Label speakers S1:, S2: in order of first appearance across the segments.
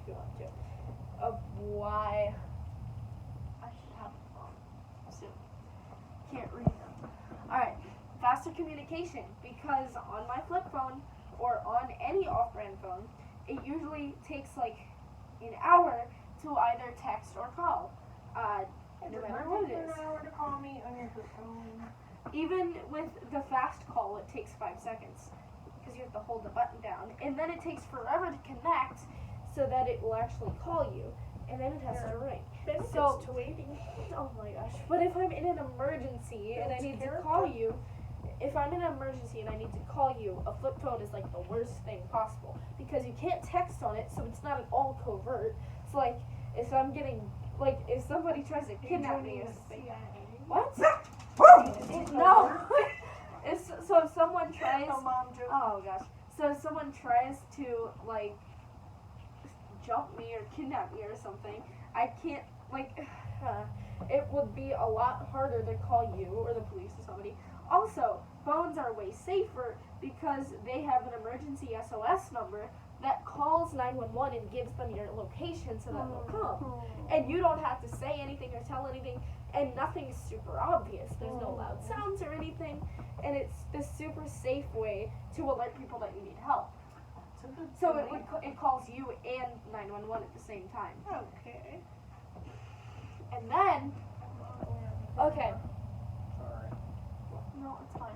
S1: you want to, of why I should have a phone soon. Can't read them. Alright, faster communication, because on my flip phone or on any off-brand phone, it usually takes like an hour to either text or call. No matter what it is.
S2: An hour to call me on your flip phone.
S1: Even with the fast call, it takes 5 seconds because you have to hold the button down, and then it takes forever to connect so that it will actually call you, and then it has to ring.
S2: So to waiting.
S1: Oh my gosh! But if I'm in an emergency and I need to call you, if I'm in an emergency and I need to call you, a flip phone is like the worst thing possible because you can't text on it, so it's not at all covert. It's like if I'm getting like if somebody tries to kidnap me or something. What? No. So if someone tries.
S2: Oh, mom joke.
S1: Oh gosh. So if someone tries to like jump me or kidnap me or something, I can't like. It would be a lot harder to call you or the police or somebody. Also, phones are way safer because they have an emergency SOS number that calls 911 and gives them your location so that they'll come. And you don't have to say anything or tell anything, and nothing's super obvious. There's no loud sounds or anything, and it's this super safe way to alert people that you need help. So it calls you and 911 at the same time.
S2: Okay.
S1: And then, okay.
S2: Sorry.
S1: No, it's fine.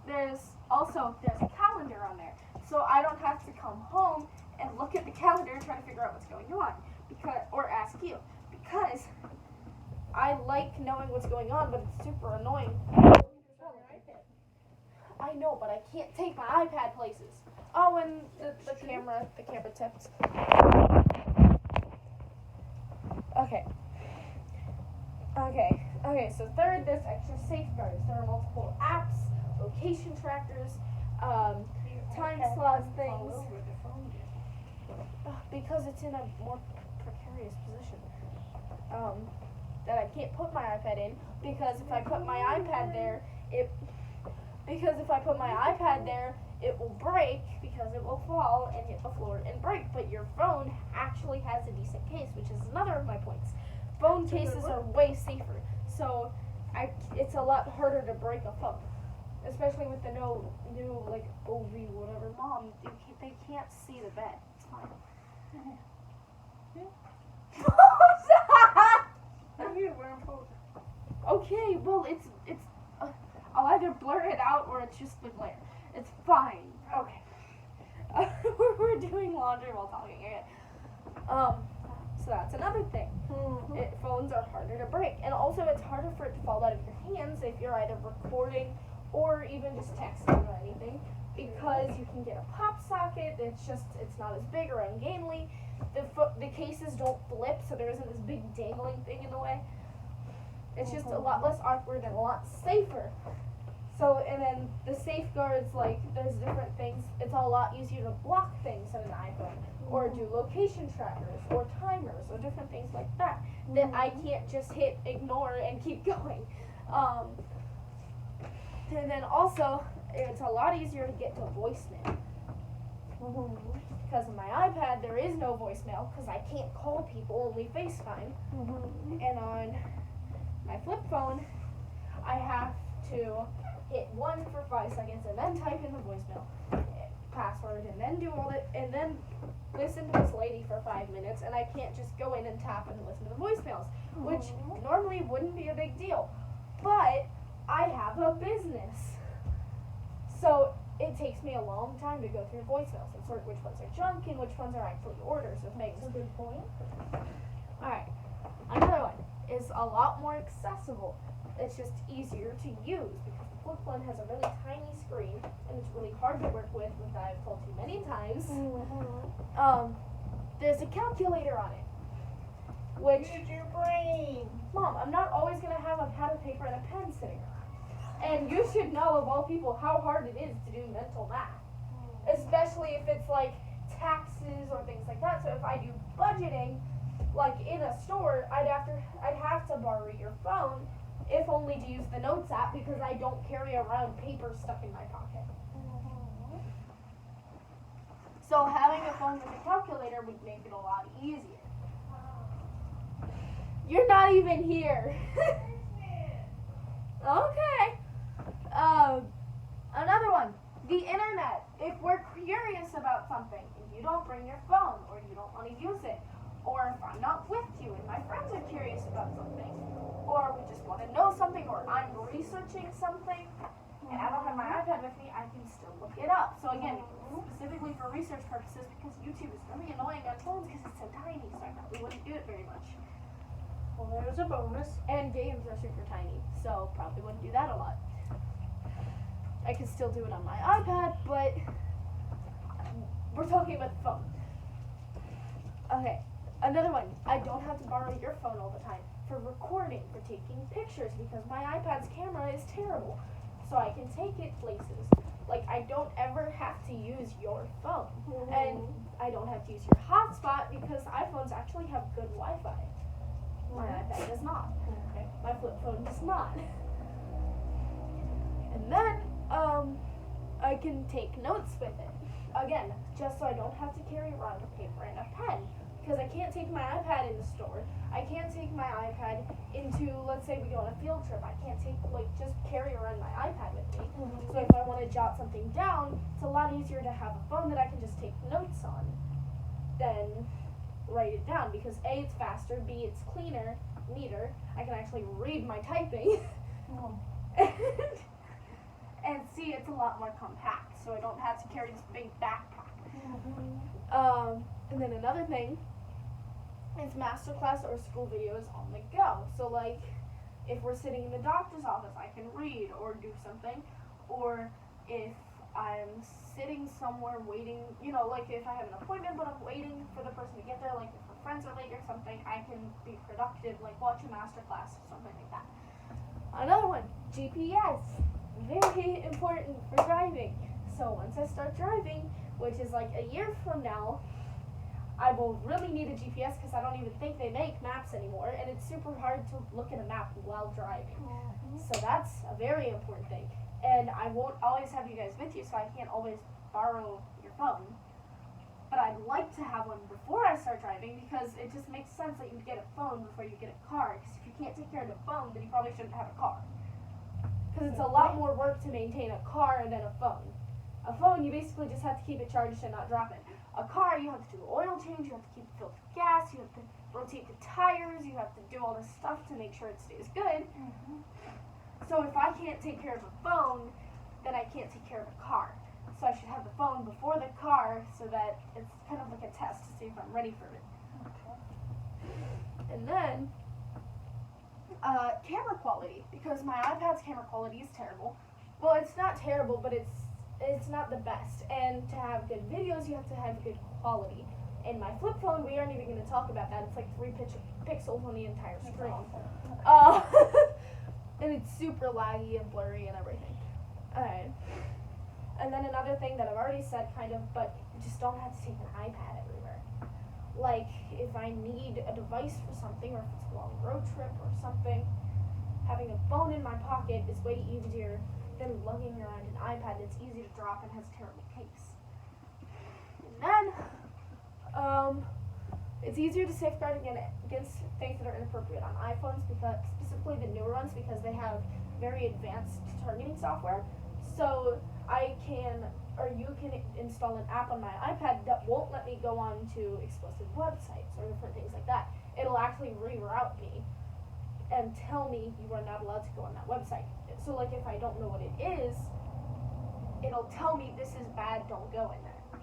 S1: there's a calendar on there, so I don't have to come home and look at the calendar and try to figure out what's going on, or ask you, because I like knowing what's going on, but it's super annoying. I know, but I can't take my iPad places. Oh, and the camera tips. Okay, so third, there's extra safeguards. There are multiple apps, location trackers, time slots, things. Because it's in a more precarious position. That I can't put my iPad in, because if I put my iPad there, it will break, because it will fall and hit the floor and break. But your phone actually has a decent case, which is another of my points. Phone cases are way safer, so it's a lot harder to break a phone, especially with the new like OV whatever. Mom, they can't see the bed. It's fine. Okay, well it's I'll either blur it out or it's just the glare. It's fine. Okay. We're doing laundry while talking again. So that's another thing. Phones are harder to break, and also it's harder for it to fall out of your hands if you're either recording or even just texting or anything, because you can get a pop socket. It's not as big or ungainly. The cases don't flip, so there isn't this big dangling thing in the way. It's just a lot less awkward and a lot safer. So, and then the safeguards, like, there's different things. It's a lot easier to block things on an iPhone, or do location trackers, or timers, or different things like that, that I can't just hit ignore and keep going. And then also, it's a lot easier to get to voicemail. Because on my iPad, there is no voicemail, because I can't call people, only FaceTime. And on my flip phone, I have to hit 1 for 5 seconds and then type in the voicemail password and then do all that and then listen to this lady for 5 minutes, and I can't just go in and tap and listen to the voicemails, which normally wouldn't be a big deal. But I have a business, so it takes me a long time to go through voicemails and sort which ones are junk and which ones are actually orders of things.
S2: That's a good point.
S1: Alright, another one is a lot more accessible. It's just easier to use because the flip phone has a really tiny screen and it's really hard to work with, which I've told you many times. There's a calculator on it, which
S2: use your brain.
S1: Mom, I'm not always gonna have a pad of paper and a pen sitting around. And you should know, of all people, how hard it is to do mental math, especially if it's like taxes or things like that. So if I do budgeting, like in a store, I'd have to borrow your phone, if only to use the Notes app, because I don't carry around paper stuck in my pocket. So having a phone with a calculator would make it a lot easier. You're not even here. Okay. Another one. The internet. If we're curious about something and you don't bring your phone or you don't want to use it, or if I'm not with you and my friends are curious about something, or we just want to know something, or I'm researching something and I don't have my iPad with me, I can still look it up. So again, specifically for research purposes, because YouTube is really annoying on phones because it's so tiny, so I probably wouldn't do it very much.
S2: Well, there's a bonus.
S1: And games are super tiny, so probably wouldn't do that a lot. I can still do it on my iPad, but we're talking about the phone. Okay, another one. I don't have to borrow your phone all the time for recording, for taking pictures, because my iPad's camera is terrible. So I can take it places. Like, I don't ever have to use your phone. And I don't have to use your hotspot because iPhones actually have good Wi-Fi. My iPad does not.
S2: Okay.
S1: My flip phone does not. And then, I can take notes with it. Again, just so I don't have to carry around a paper and a pen. Because I can't take my iPad in the store. I can't take my iPad into, let's say we go on a field trip. I can't just carry around my iPad with me. So if I want to jot something down, it's a lot easier to have a phone that I can just take notes on than write it down, because A, it's faster, B, it's cleaner, neater. I can actually read my typing. And C, it's a lot more compact, so I don't have to carry this big backpack. And then another thing is masterclass or school videos on the go. So like, if we're sitting in the doctor's office, I can read or do something. Or if I'm sitting somewhere waiting, like if I have an appointment but I'm waiting for the person to get there, like if my friends are late or something, I can be productive, like watch a masterclass or something like that. Another one, GPS. Very important for driving. So once I start driving, which is like a year from now, I will really need a GPS because I don't even think they make maps anymore, and it's super hard to look at a map while driving. So that's a very important thing. And I won't always have you guys with you, so I can't always borrow your phone. But I'd like to have one before I start driving, because it just makes sense that you get a phone before you get a car. Because if you can't take care of the phone, then you probably shouldn't have a car. Because it's a lot more work to maintain a car than a phone. A phone, you basically just have to keep it charged and not drop it. A car, you have to do oil change, you have to keep it filled with gas, you have to rotate the tires, you have to do all this stuff to make sure it stays good. So if I can't take care of a phone, then I can't take care of a car. So I should have the phone before the car, so that it's kind of like a test to see if I'm ready for it. And then, camera quality, because my iPad's camera quality is terrible. Well, it's not terrible, but it's not the best. And to have good videos, you have to have good quality. And my flip phone, we aren't even going to talk about that. It's like 3 pixels on the entire screen. And it's super laggy and blurry and everything. Alright. And then another thing that I've already said, kind of, but you just don't have to take an iPad everywhere. Like, if I need a device for something, or if it's a long road trip or something, having a phone in my pocket is way easier than lugging around an iPad that's easy to drop and has a terrible case. And then, it's easier to safeguard against things that are inappropriate on iPhones, because specifically the newer ones, because they have very advanced targeting software. So you can install an app on my iPad that won't let me go on to explicit websites or different things like that. It'll actually reroute me and tell me you are not allowed to go on that website. So like if I don't know what it is, it'll tell me this is bad, don't go in there.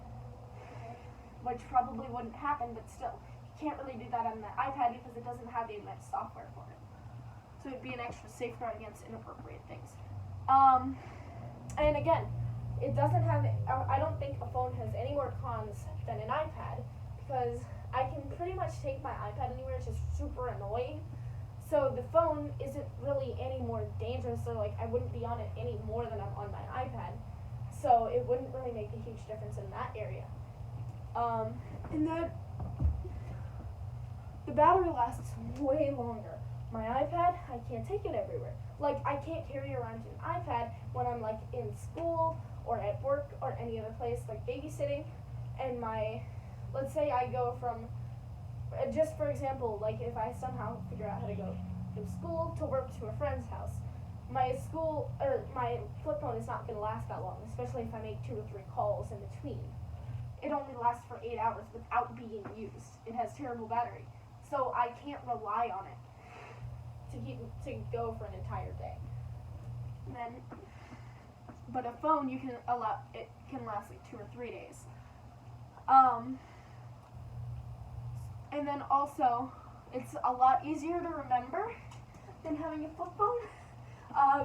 S1: Which probably wouldn't happen, but still, you can't really do that on the iPad because it doesn't have the advanced software for it. So it'd be an extra safeguard against inappropriate things. And again, it doesn't have, I don't think a phone has any more cons than an iPad, because I can pretty much take my iPad anywhere. It's just super annoying. So the phone isn't really any more dangerous, so like I wouldn't be on it any more than I'm on my iPad. So it wouldn't really make a huge difference in that area. And then the battery lasts way longer. My iPad, I can't take it everywhere. Like, I can't carry around an iPad when I'm like in school or at work or any other place, like babysitting, and let's say I go from, just for example, like if I somehow figure out how to go from school to work to a friend's house, my flip phone is not going to last that long, especially if I make 2 or 3 calls in between. It only lasts for 8 hours without being used. It has terrible battery, so I can't rely on it to go for an entire day. But a phone it can last like 2 or 3 days. And then also, it's a lot easier to remember than having a flip phone.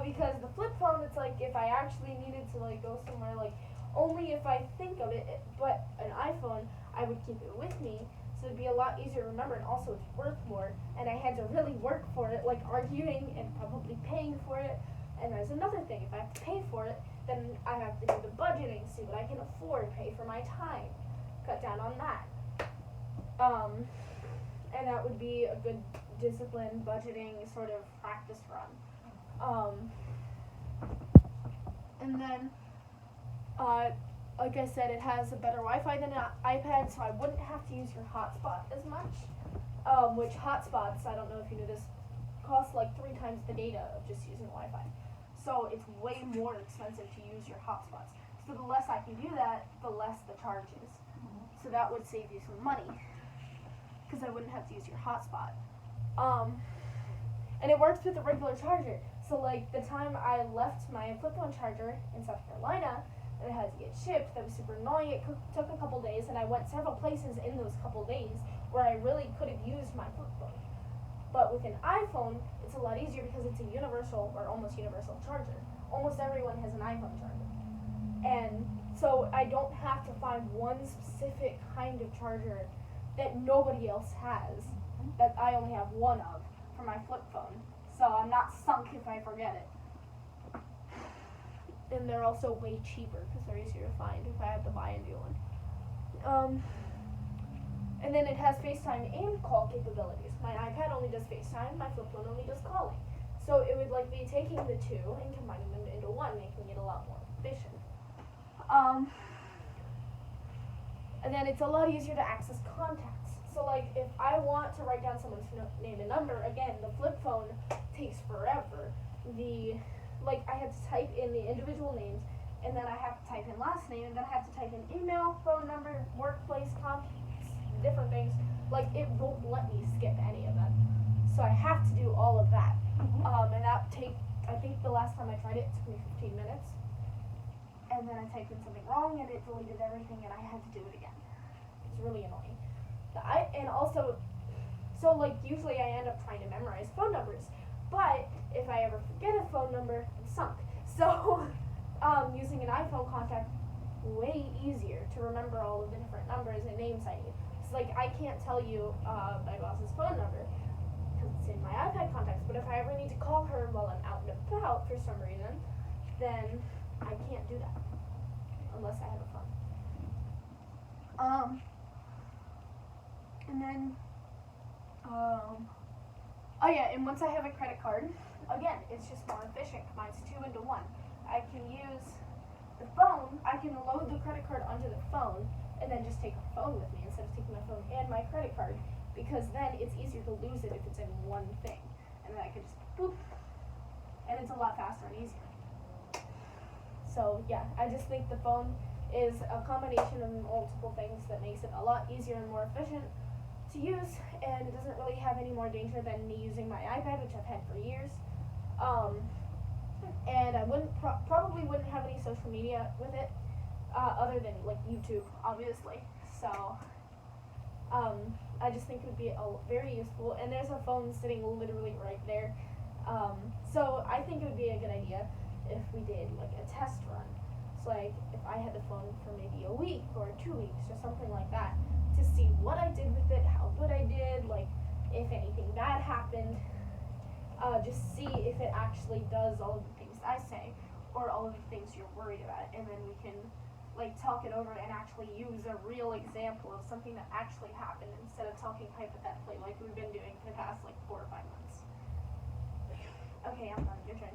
S1: Because the flip phone, it's like if I actually needed to like go somewhere, like only if I think of it. But an iPhone, I would keep it with me, so it'd be a lot easier to remember, and also it's worth more. And I had to really work for it, like arguing and probably paying for it. And there's another thing: if I have to pay for it, then I have to do the budgeting, see what I can afford, pay for my time, cut down on that. And that would be a good discipline budgeting sort of practice run. And then, like I said, it has a better Wi-Fi than an iPad, so I wouldn't have to use your hotspot as much. Which hotspots, I don't know if you knew this, cost like 3 times the data of just using Wi-Fi. So it's way more expensive to use your hotspots. So the less I can do that, the less the charge is. So that would save you some money, because I wouldn't have to use your hotspot. And it works with a regular charger. So like the time I left my flip phone charger in South Carolina and it had to get shipped, that was super annoying. It took a couple days, and I went several places in those couple days where I really could have used my flip phone. But with an iPhone, it's a lot easier because it's a universal or almost universal charger. Almost everyone has an iPhone charger. And so I don't have to find one specific kind of charger that nobody else has, that I only have one of for my flip phone. So I'm not sunk if I forget it. And they're also way cheaper because they're easier to find if I have to buy a new one. And then it has FaceTime and call capabilities. My iPad only does FaceTime, my flip phone only does calling. So it would like be taking the two and combining them into one, making it a lot more efficient. And then it's a lot easier to access contacts. So like if I want to write down someone's name and number, again, the flip phone takes forever. I have to type in the individual names, and then I have to type in last name, and then I have to type in email, phone number, workplace, contacts, different things. Like it won't let me skip any of them. So I have to do all of that. And that I think the last time I tried it took me 15 minutes. And then I typed in something wrong and it deleted everything and I had to do it again. It's really annoying. Usually I end up trying to memorize phone numbers, but if I ever forget a phone number, I'm sunk. So using an iPhone contact, way easier to remember all of the different numbers and names I need. So like I can't tell you my boss's phone number because it's in my iPad contacts, but if I ever need to call her while I'm out and about for some reason, then I can't do that unless I have a phone. And once I have a credit card, again, it's just more efficient. Mine's 2 into 1. I can use the phone, I can load the credit card onto the phone and then just take a phone with me instead of taking my phone and my credit card, because then it's easier to lose it if it's in one thing. And then I can just boop, and it's a lot faster and easier. So yeah, I just think the phone is a combination of multiple things that makes it a lot easier and more efficient to use, and it doesn't really have any more danger than me using my iPad, which I've had for years. And I probably wouldn't have any social media with it, other than like YouTube, obviously. So I just think it would be very useful, and there's a phone sitting literally right there. So I think it would be a good idea if we did like a test run. So like if I had the phone for maybe a week or 2 weeks or something like that, to see what I did with it, how good I did, like if anything bad happened, just see if it actually does all of the things I say or all of the things you're worried about, and then we can like talk it over and actually use a real example of something that actually happened instead of talking hypothetically like we've been doing for the past like 4 or 5 months. Okay, I'm done. Your turn.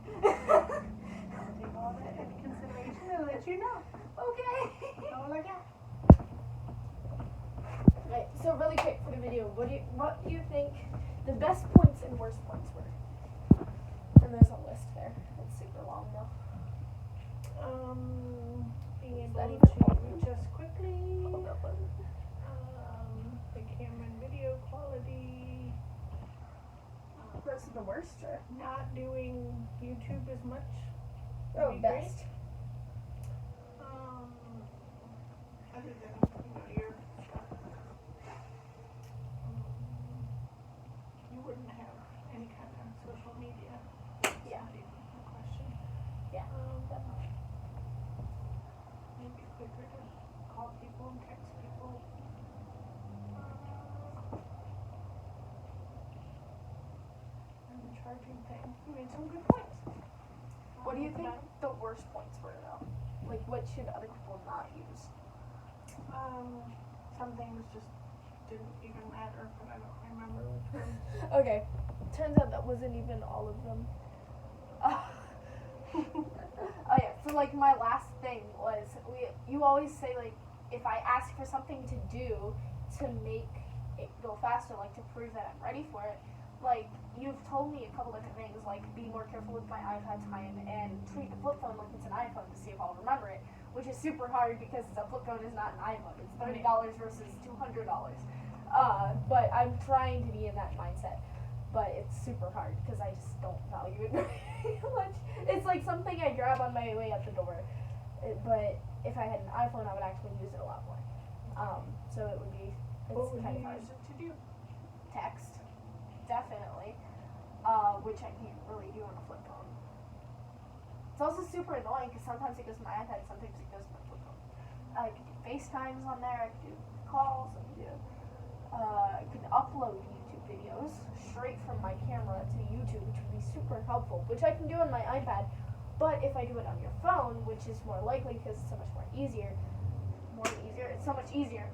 S2: I'll take all that into consideration and let you know.
S1: Okay.
S2: That's all I got.
S1: Right. So really quick for the video, what do you think the best points and worst points were? And there's a list there. It's super long though.
S2: Being
S1: Is that
S2: able
S1: even
S2: to
S1: possible?
S2: adjust quickly,
S1: Hold up, what is it?
S2: the camera and video quality,
S1: What's the worst or?
S2: not doing YouTube as much. would
S1: Oh,
S2: be great.
S1: best.
S2: Other than, your stuff. You wouldn't have any kind of social media.
S1: Yeah.
S2: Not even a question.
S1: Yeah. Definitely.
S2: Maybe quicker to call people and text people. And the charging thing. You made some good points.
S1: What do you think the worst points were though? Like what should other people not use?
S2: Some things just didn't even matter, but I don't remember which ones.
S1: Okay. Turns out that wasn't even all of them. Oh yeah, so like my last thing was you always say like if I ask for something to do to make it go faster, like to prove that I'm ready for it, like you've told me a couple different things, like be more careful with my iPad time and treat the flip phone like it's an iPhone to see if I'll remember it, which is super hard because a flip phone is not an iPhone. It's $30 versus $200. But I'm trying to be in that mindset. But it's super hard because I just don't value it very much. It's like something I grab on my way out the door. But if I had an iPhone, I would actually use it a lot more. So it would be,
S2: What would
S1: kind
S2: you
S1: of hard.
S2: use it to do?
S1: Text, definitely. Which I can't really do on a flip phone. It's also super annoying because sometimes it goes to my iPad, sometimes it goes to my flip phone. I could do FaceTimes on there, I could do calls, I could upload YouTube videos straight from my camera to YouTube, which would be super helpful, which I can do on my iPad. But if I do it on your phone, which is more likely because it's so much it's so much easier,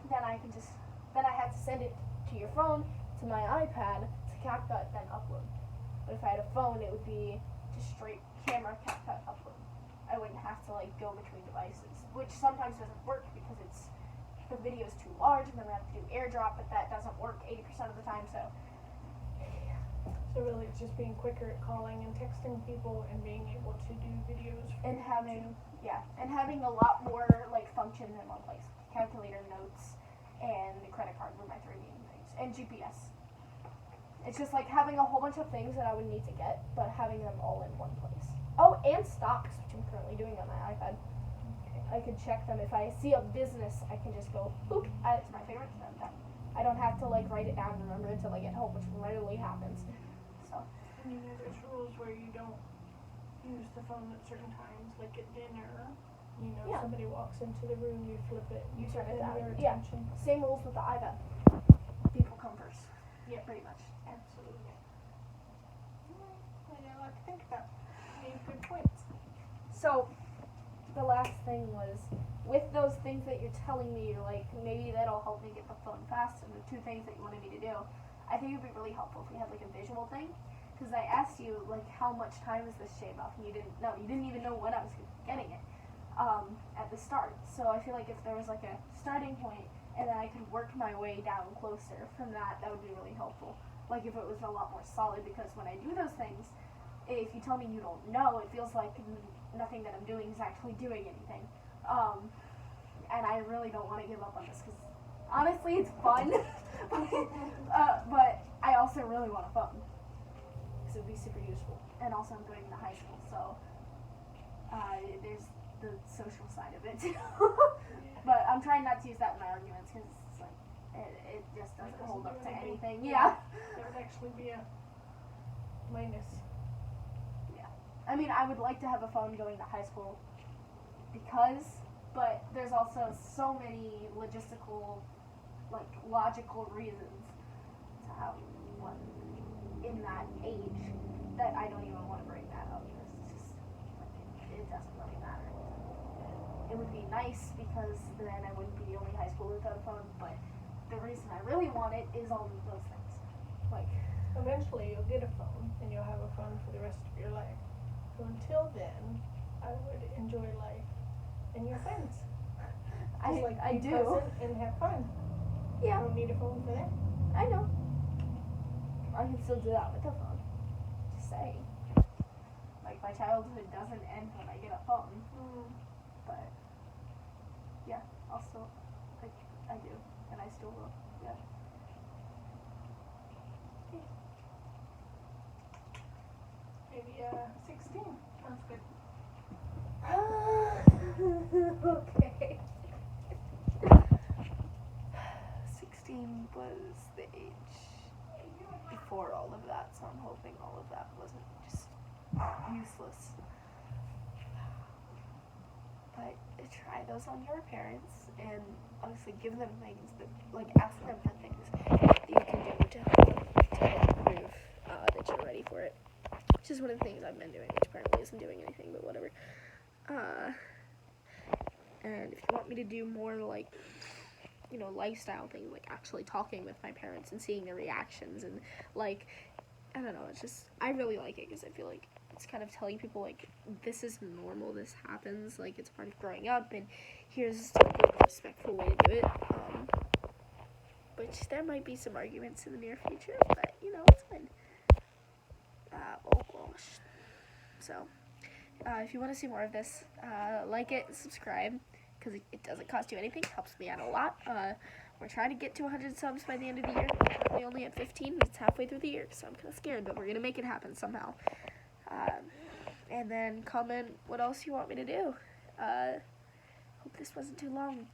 S1: then I have to send it to your phone, to my iPad, to CapCut, then upload. But if I had a phone, it would be just straight camera, CapCut, upload. I wouldn't have to like go between devices, which sometimes doesn't work because the video is too large, and then we have to do AirDrop, but that doesn't work 80% of the time, so.
S2: So really it's just being quicker at calling and texting people and being able to do videos.
S1: And having a lot more like functions in one place. Calculator, notes, and the credit card were my three main things. And GPS. It's just like having a whole bunch of things that I would need to get, but having them all in one place. Oh, and stocks, which I'm currently doing on my iPad. I could check them. If I see a business, I can just go, boop, it's my favorite, so I'm done. I don't have to like write it down and remember it until I get home, which rarely happens. So.
S2: And there's rules where you don't use the phone at certain times, like at dinner.
S1: Yeah.
S2: Somebody walks into the room, you flip it,
S1: You turn it down.
S2: their
S1: Yeah.
S2: attention.
S1: Same rules with the iPad. People come first.
S2: Yeah,
S1: Pretty much.
S2: absolutely. I got a lot to think about. Made good points.
S1: So, the last thing was, with those things that you're telling me, like, maybe that'll help me get the phone fast, and the two things that you wanted me to do, I think it would be really helpful if we had, like, a visual thing. Because I asked you, like, how much time is this shave off, and you didn't know. You didn't even know when I was getting it at the start. So I feel like if there was, like, a starting point, and then I could work my way down closer from that, that would be really helpful. Like, if it was a lot more solid, because when I do those things, if you tell me you don't know, it feels like nothing that I'm doing is actually doing anything. And I really don't want to give up on this because honestly it's fun. But I also really want a phone because it would be super useful. And also I'm going to high school, so there's the social side of it too. But I'm trying not to use that in my arguments because it's like it just doesn't hold up to anything. Yeah.
S2: That would actually be a minus.
S1: I mean, I would like to have a phone going to high school but there's also so many logistical, like, logical reasons to have one in that age that I don't even want to bring that up. It's just, like, it doesn't really matter. It would be nice because then I wouldn't be the only high school without a phone, but the reason I really want it is all of those things. Like,
S2: eventually you'll get a phone and you'll have a phone for the rest of your life. So until then, I would enjoy life and your friends. Just like
S1: I
S2: be
S1: do.
S2: present and have fun.
S1: Yeah.
S2: I don't need a phone for that.
S1: I know. I can still do that with a phone. Just saying. Like, my childhood doesn't end when I get a phone. But, yeah, I'll still, like, I do. And I still will. Yeah.
S2: Maybe 16. Sounds good.
S1: Okay. 16 was the age before all of that, so I'm hoping all of that wasn't just useless. But try those on your parents, and obviously give them things that, like, ask them for things that you can do to help prove that you're ready for it. Which is one of the things I've been doing, which apparently isn't doing anything, but whatever. And if you want me to do more, like, you know, lifestyle things, like actually talking with my parents and seeing their reactions, and, like, I don't know, it's just, I really like it, because I feel like it's kind of telling people, like, this is normal, this happens, like, it's part of growing up, and here's a good, respectful way to do it, which there might be some arguments in the near future, but, you know, it's fine. Oh gosh. So, if you want to see more of this, like it, subscribe, because it doesn't cost you anything, helps me out a lot. We're trying to get to 100 subs by the end of the year. We're currently only at 15, it's halfway through the year, so I'm kind of scared, but we're going to make it happen somehow. And then comment what else you want me to do. Hope this wasn't too long.